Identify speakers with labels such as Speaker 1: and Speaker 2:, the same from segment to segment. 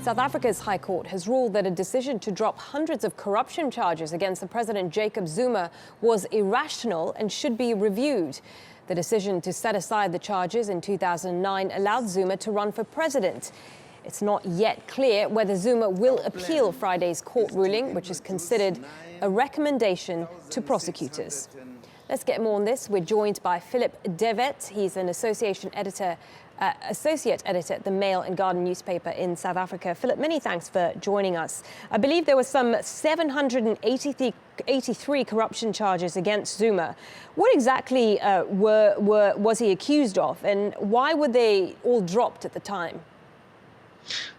Speaker 1: South Africa's High Court has ruled that a decision to drop hundreds of corruption charges against the President Jacob Zuma was irrational and should be reviewed. The decision to set aside the charges in 2009 allowed Zuma to run for president. It's not yet clear whether Zuma will appeal Friday's court ruling, which is considered a recommendation to prosecutors. Let's get more on this. We're joined by Philip de Wet. He's an associate editor at the Mail and Guardian newspaper in South Africa. Philip, many thanks for joining us. I believe there were some 783 corruption charges against Zuma. What exactly was he accused of, and why were they all dropped at the time?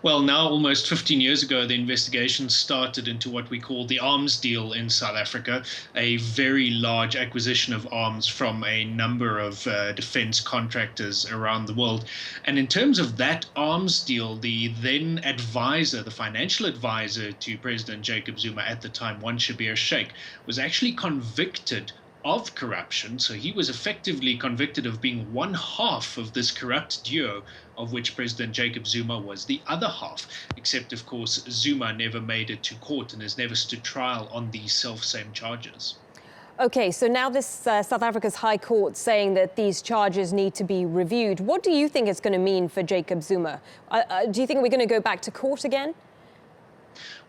Speaker 2: Well, now almost 15 years ago, the investigation started into what we call the arms deal in South Africa, a very large acquisition of arms from a number of defense contractors around the world. And in terms of that arms deal, the then advisor, the financial advisor to President Jacob Zuma at the time, one Shabir Sheikh, was actually convicted of corruption. So he was effectively convicted of being one half of this corrupt duo, of which President Jacob Zuma was the other half, except of course Zuma never made it to court and has never stood trial on these self-same charges. Okay, so now this South Africa's High Court saying that these charges need to be reviewed. What do you think it's going to mean for Jacob Zuma? Do you think we're going to go back to court again?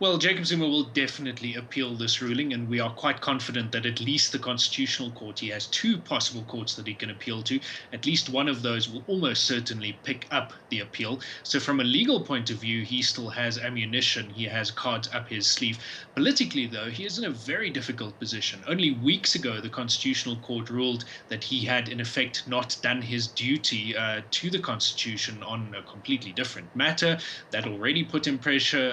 Speaker 2: Well, Jacob Zuma will definitely appeal this ruling, and we are quite confident that at least the Constitutional Court, he has two possible courts that he can appeal to, at least one of those will almost certainly pick up the appeal. So from a legal point of view, he still has ammunition, he has cards up his sleeve. Politically, though, he is in a very difficult position. Only weeks ago, the Constitutional Court ruled that he had, in effect, not done his duty to the Constitution on a completely different matter. That already put him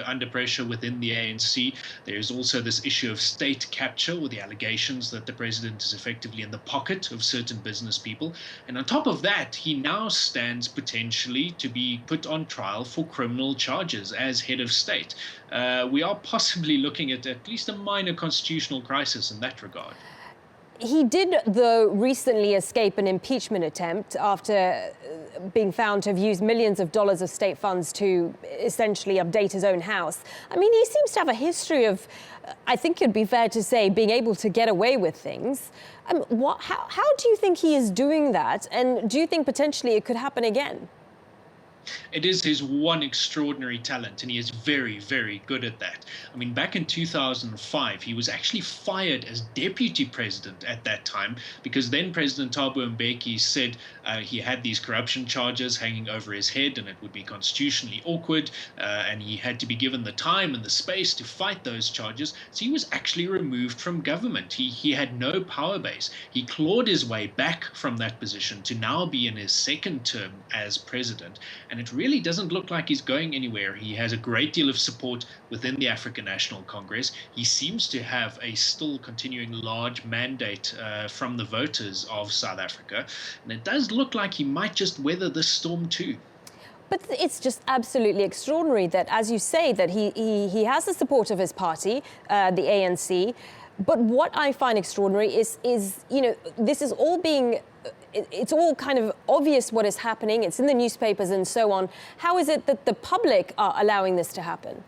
Speaker 2: under pressure within the ANC. There's also this issue of state capture, with the allegations that the president is effectively in the pocket of certain business people. And on top of that, he now stands potentially to be put on trial for criminal charges as head of state. We are possibly looking at least a minor constitutional crisis in that regard. He did, though, recently escape an impeachment attempt after being found to have used millions of dollars of state funds to essentially update his own house. I mean, he seems to have a history of, I think it'd be fair to say, being able to get away with things. How do you think he is doing that? And do you think potentially it could happen again? It is his one extraordinary talent, and he is very, very good at that. I mean, back in 2005, he was actually fired as deputy president at that time, because then President Thabo Mbeki said he had these corruption charges hanging over his head, and it would be constitutionally awkward, and he had to be given the time and the space to fight those charges. So he was actually removed from government. He had no power base. He clawed his way back from that position to now be in his second term as president. And it really doesn't look like he's going anywhere. He has a great deal of support within the African National Congress. He seems to have a still continuing large mandate from the voters of South Africa. And it does look like he might just weather this storm too. But it's just absolutely extraordinary that, as you say, that he has the support of his party, the ANC. But what I find extraordinary is you know, this is all being... It's all kind of obvious what is happening. It's in the newspapers and so on. How is it that the public are allowing this to happen?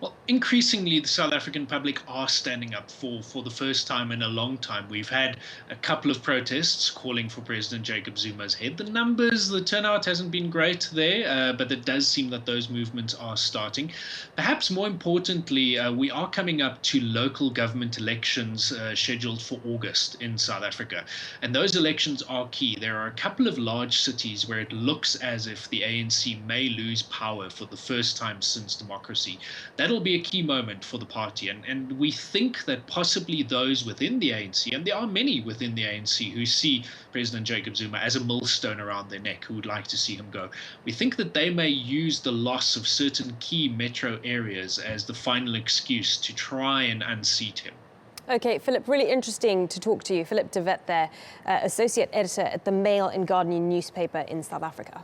Speaker 2: Well, increasingly, the South African public are standing up for the first time in a long time. We've had a couple of protests calling for President Jacob Zuma's head. The turnout hasn't been great there, but it does seem that those movements are starting. Perhaps more importantly, we are coming up to local government elections scheduled for August in South Africa. And those elections are key. There are a couple of large cities where it looks as if the ANC may lose power for the first time since democracy. That'll be a key moment for the party, and we think that possibly those within the ANC, and there are many within the ANC who see President Jacob Zuma as a millstone around their neck, who would like to see him go. We think that they may use the loss of certain key metro areas as the final excuse to try and unseat him. Okay, Philip, really interesting to talk to you. Philip de Wet there, associate editor at the Mail and Guardian newspaper in South Africa.